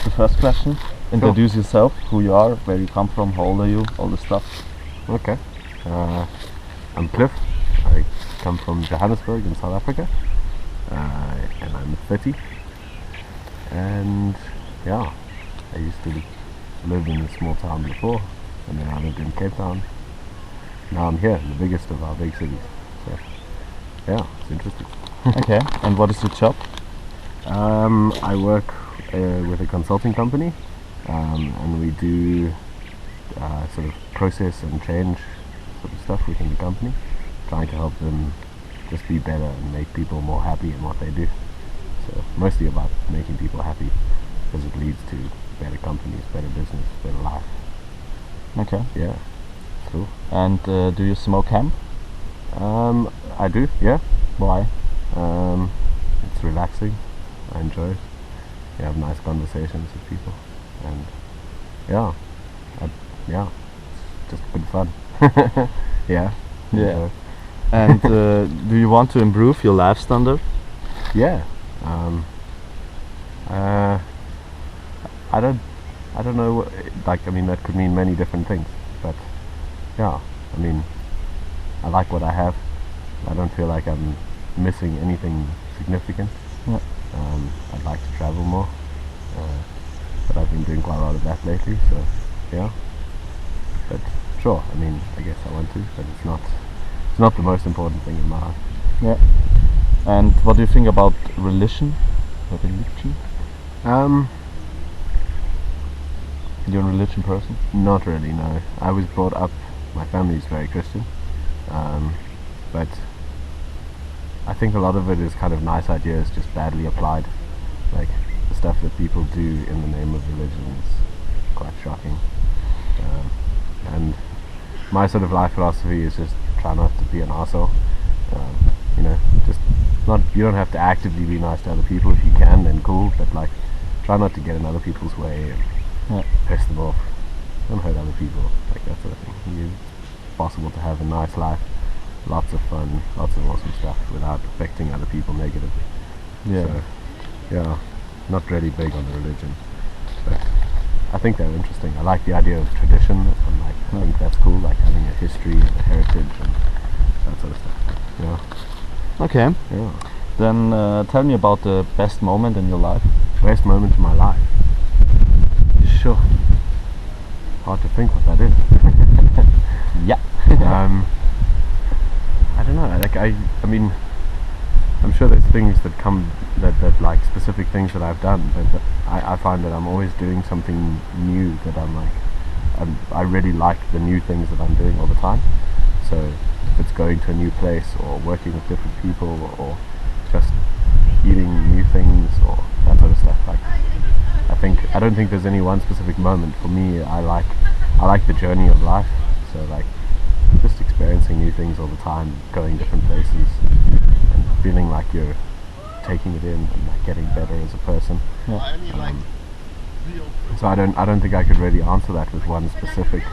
the first question. Introduce yourself, who you are, where you come from, how old are you, all this stuff. Okay. I'm Cliff. I come from Johannesburg in South Africa, and I'm 30. And yeah, I used to live in a small town before, and then I lived in Cape Town. Now I'm here, in the biggest of our big cities. So yeah, it's interesting. Okay, and what is your job? I work with a consulting company, and we do sort of process and change sort of stuff within the company, trying to help them just be better and make people more happy in what they do. So mostly about making people happy, because it leads to better companies, better business, better life. Okay. Yeah, cool. And do you smoke hemp? I do, yeah. Why? It's relaxing. I enjoy it. You have nice conversations with people, and yeah, it's just good fun. Yeah. Yeah. And do you want to improve your life standard? Yeah. I don't know. Like, I mean, that could mean many different things, but yeah. I mean, I like what I have. I don't feel like I'm missing anything significant. Yeah. I'd like to travel more, but I've been doing quite a lot of that lately. So yeah. But sure, I mean, I guess I want to, but it's not the most important thing in my life. Yeah. And what do you think about religion? You're a religion person? Not really, no. I was brought up, my family's very Christian, but I think a lot of it is kind of nice ideas just badly applied. Like, the stuff that people do in the name of religion is quite shocking. And my sort of life philosophy is just try not to be an arsehole. You know, just not. You don't have to actively be nice to other people. If you can, then cool. But like, try not to get in other people's way and piss them off. Don't hurt other people. Like that sort of thing. It's possible to have a nice life, lots of fun, lots of awesome stuff without affecting other people negatively. Yeah. So, yeah, not really big on the religion, but I think they're interesting. I like the idea of tradition, and like I think that's cool, like having a history and a heritage and that sort of stuff. Yeah. Okay. Yeah. Then tell me about the best moment in your life. Best moment in my life. Sure. Hard to think what that is. Yeah. I don't know. Like I mean, I'm sure there's things that come that like specific things that I've done, but I find that I'm always doing something new that I'm like, I really like the new things that I'm doing all the time. So if it's going to a new place or working with different people or just eating new things or that sort of stuff, like I don't think there's any one specific moment. For me, I like the journey of life. So like just experiencing new things all the time, going different places and feeling like you're taking it in and like getting better as a person. Yeah. So I don't think I could really answer that with one specific,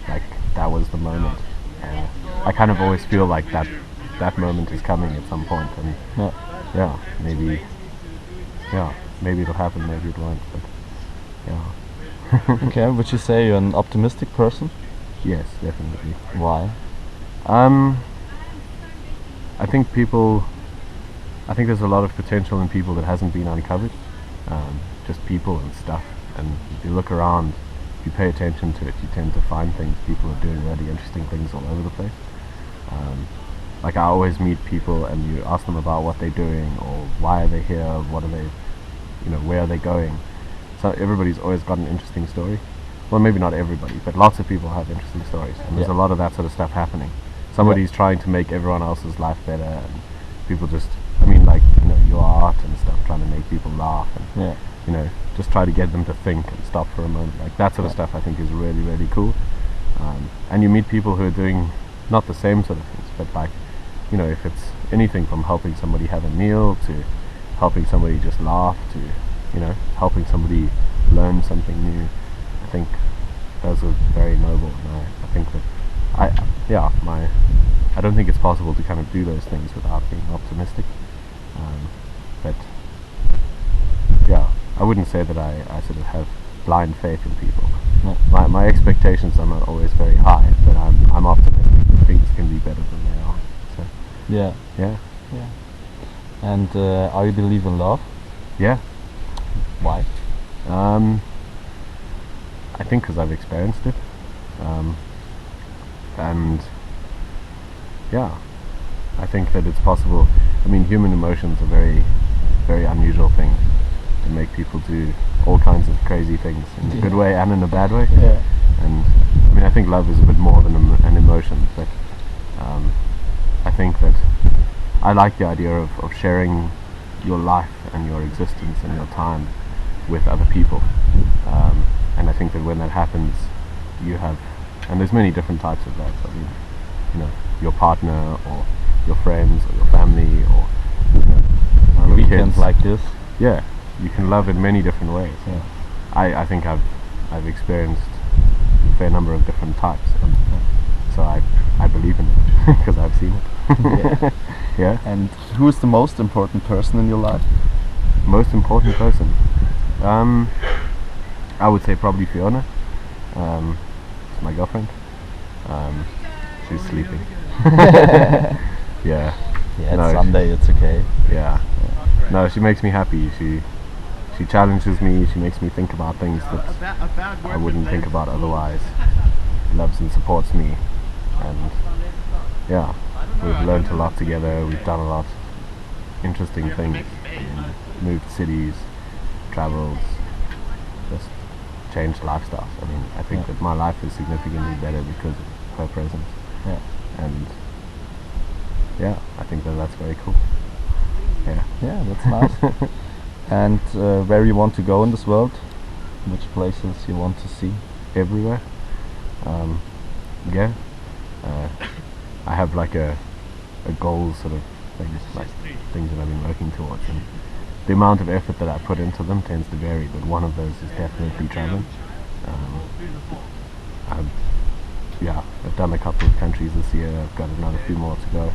like that was the moment. I kind of always feel like that moment is coming at some point, and maybe it'll happen, maybe it won't, but yeah. Okay, would you say you're an optimistic person? Yes, definitely. Why? I think there's a lot of potential in people that hasn't been uncovered. Just people and stuff. And if you look around, if you pay attention to it, you tend to find things. People are doing really interesting things all over the place. Like I always meet people and you ask them about what they're doing or why are they here, what are they, where are they going. So everybody's always got an interesting story. Well, maybe not everybody, but lots of people have interesting stories, and there's a lot of that sort of stuff happening. Somebody's trying to make everyone else's life better, and people just, your art and stuff, trying to make people laugh, and just try to get them to think and stop for a moment. Like that sort of stuff, I think is really, really cool. And you meet people who are doing not the same sort of things, but like, if it's anything from helping somebody have a meal to helping somebody just laugh to, helping somebody learn something new. I think those are very noble, and I think that I don't think it's possible to kind of do those things without being optimistic. But yeah, I wouldn't say that I sort of have blind faith in people. No. My expectations are not always very high, but I'm optimistic that things can be better than they are. So Yeah. yeah, Yeah. And are you believe in love? yeah. Why? I think because I've experienced it, and yeah, I think that it's possible. I mean, human emotions are very, very unusual things that make people do all kinds of crazy things in a good way and in a bad way. Yeah. And I mean, I think love is a bit more than an emotion, but I think that I like the idea of sharing your life and your existence and your time with other people. And I think that when that happens, you have, and there's many different types of that. I mean, you know, your partner or your friends or your family or your Weekends kids. like this. Yeah, you can love in many different ways. Yeah. I think I've experienced a fair number of different types, and so I believe in it because I've seen it. Yeah. Yeah. And who is the most important person in your life? Most important person. I would say probably Fiona. It's my girlfriend. She's sleeping. Yeah. Yeah, No, it's Sunday, it's okay. Yeah. No, she makes me happy. She challenges me. She makes me think about things that I wouldn't think about otherwise. Loves and supports me, and yeah, we've learned a lot together. We've done a lot of interesting things. I mean, moved cities, travelled, just changed lifestyles. I mean, I think that my life is significantly better because of her presence. Yeah. And yeah, I think that that's very cool. Yeah. Yeah, that's nice. And where you want to go in this world? Which places you want to see? Everywhere. Yeah. I have like a goal sort of things, like things that I've been working towards, and the amount of effort that I put into them tends to vary, but one of those is definitely traveling. I've done a couple of countries this year. I've got another few more to go,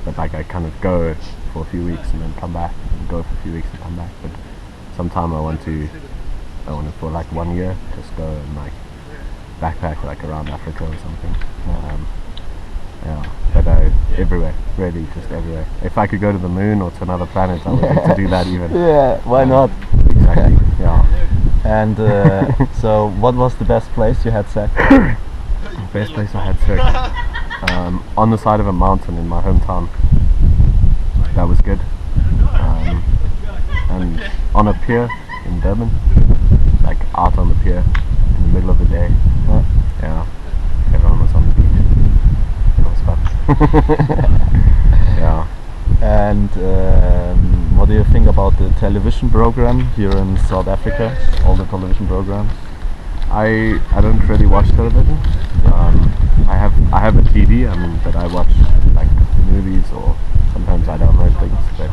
but like I kind of go for a few weeks and then come back, and go for a few weeks and come back. But sometime I want to for like 1 year just go and like backpack like around Africa or something. But everywhere, really, just everywhere. If I could go to the moon or to another planet, I would like to do that even. Yeah, why not? Exactly. Yeah. And so, what was the best place you had sex? Best place I had sex. On the side of a mountain in my hometown. That was good. And on a pier in Durban, like out on the pier in the middle of the day. Yeah. Everyone was on the beach. It was fun. Yeah. And what do you think about the television program here in South Africa? All the television programs? I don't really watch television. I have a TV. I mean, that I watch like movies, or sometimes I download things. But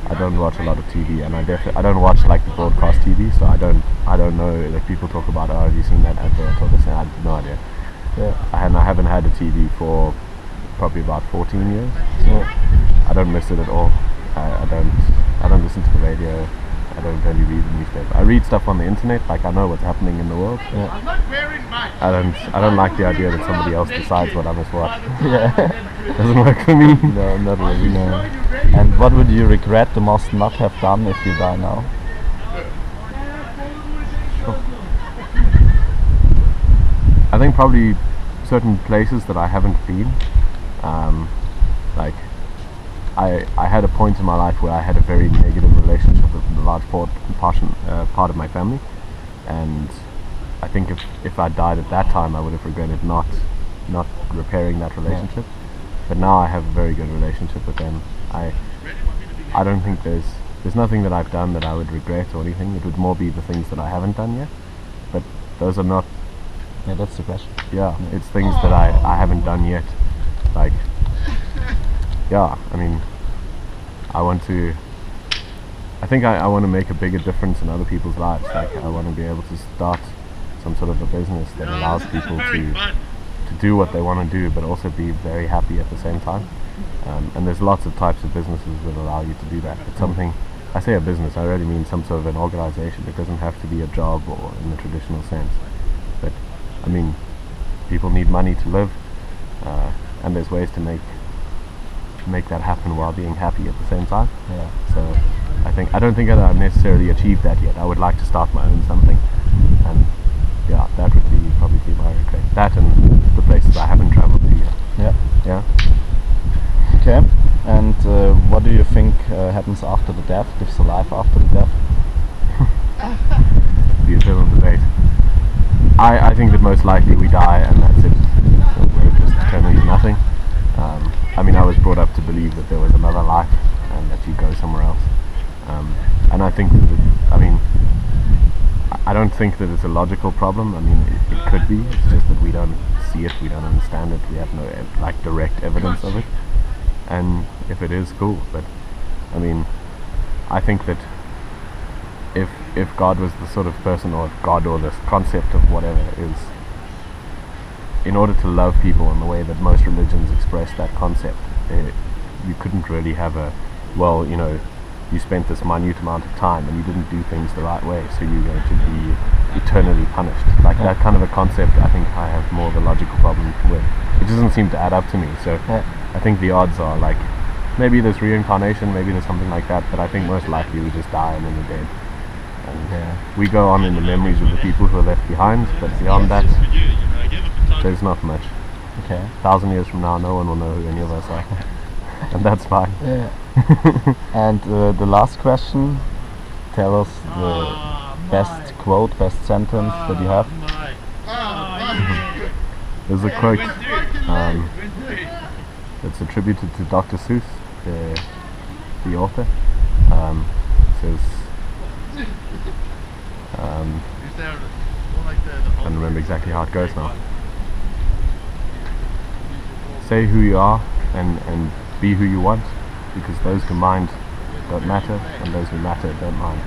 I don't watch a lot of TV, and I don't watch like the broadcast TV. So I don't know. Like people talk about, oh, have you seen that advert or this? I have no idea. Yeah. I haven't had a TV for probably about 14 years. So I don't miss it at all. I don't listen to the radio. I don't really read the newspaper. I read stuff on the internet, like I know what's happening in the world. Yeah. I don't like the idea that somebody else decides what I must watch. Yeah. Doesn't work for me. No, not really. No. And what would you regret the most not have done if you die now? I think probably certain places that I haven't been. Like I had a point in my life where I had a very negative relationship with a large part of my family, and I think if I died at that time, I would have regretted not repairing that relationship. But now I have a very good relationship with them. I don't think there's nothing that I've done that I would regret or anything. It would more be the things that I haven't done yet. But those are not. Yeah, that's the question. Yeah, it's things that I haven't done yet. Like, yeah, I mean, I think I want to make a bigger difference in other people's lives. Like, I want to be able to start some sort of a business that allows people to do what they want to do, but also be very happy at the same time. And there's lots of types of businesses that allow you to do that. But something I say a business, I really mean some sort of an organization. It doesn't have to be a job or in the traditional sense. But I mean, people need money to live, and there's ways to make that happen while being happy at the same time. Yeah. So I don't think that I've necessarily achieved that yet. I would like to start my own something, and yeah, that would be probably my regret. That and the places I haven't traveled to yet. Yeah. Yeah. Okay. And what do you think happens after the death? Gives a life after the death? Be a little debate. I think that most likely we die and that's it. We're just turn into nothing. I mean, I was brought up to believe that there was another life and that you go somewhere else. And I think I don't think that it's a logical problem. I mean, it could be. It's just that we don't see it, we don't understand it, we have no direct evidence of it. And if it is, cool. But I mean, I think that if God was the sort of person, or if God or this concept of whatever is, in order to love people in the way that most religions express that concept, you couldn't really have you spent this minute amount of time and you didn't do things the right way, so you're going to be eternally punished. That kind of a concept, I think I have more of a logical problem with. It doesn't seem to add up to me, so I think the odds are maybe there's reincarnation, maybe there's something like that, but I think most likely we just die and then we're dead. And we go on in the memories of the people who are left behind, but beyond that, there's not much. Okay. 1,000 years from now, no one will know who any of us are. And that's fine. Yeah. And the last question, tell us the best quote, best sentence that you have. There's a quote that's attributed to Dr. Seuss, the author. Says, I don't remember exactly how it goes now. Say who you are and be who you want, because those who mind don't matter, and those who matter don't mind.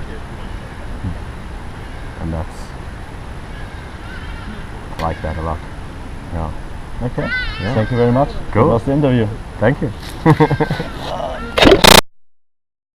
And I like that a lot. Yeah. Okay. Yeah. Thank you very much. Cool. That was the interview. Thank you.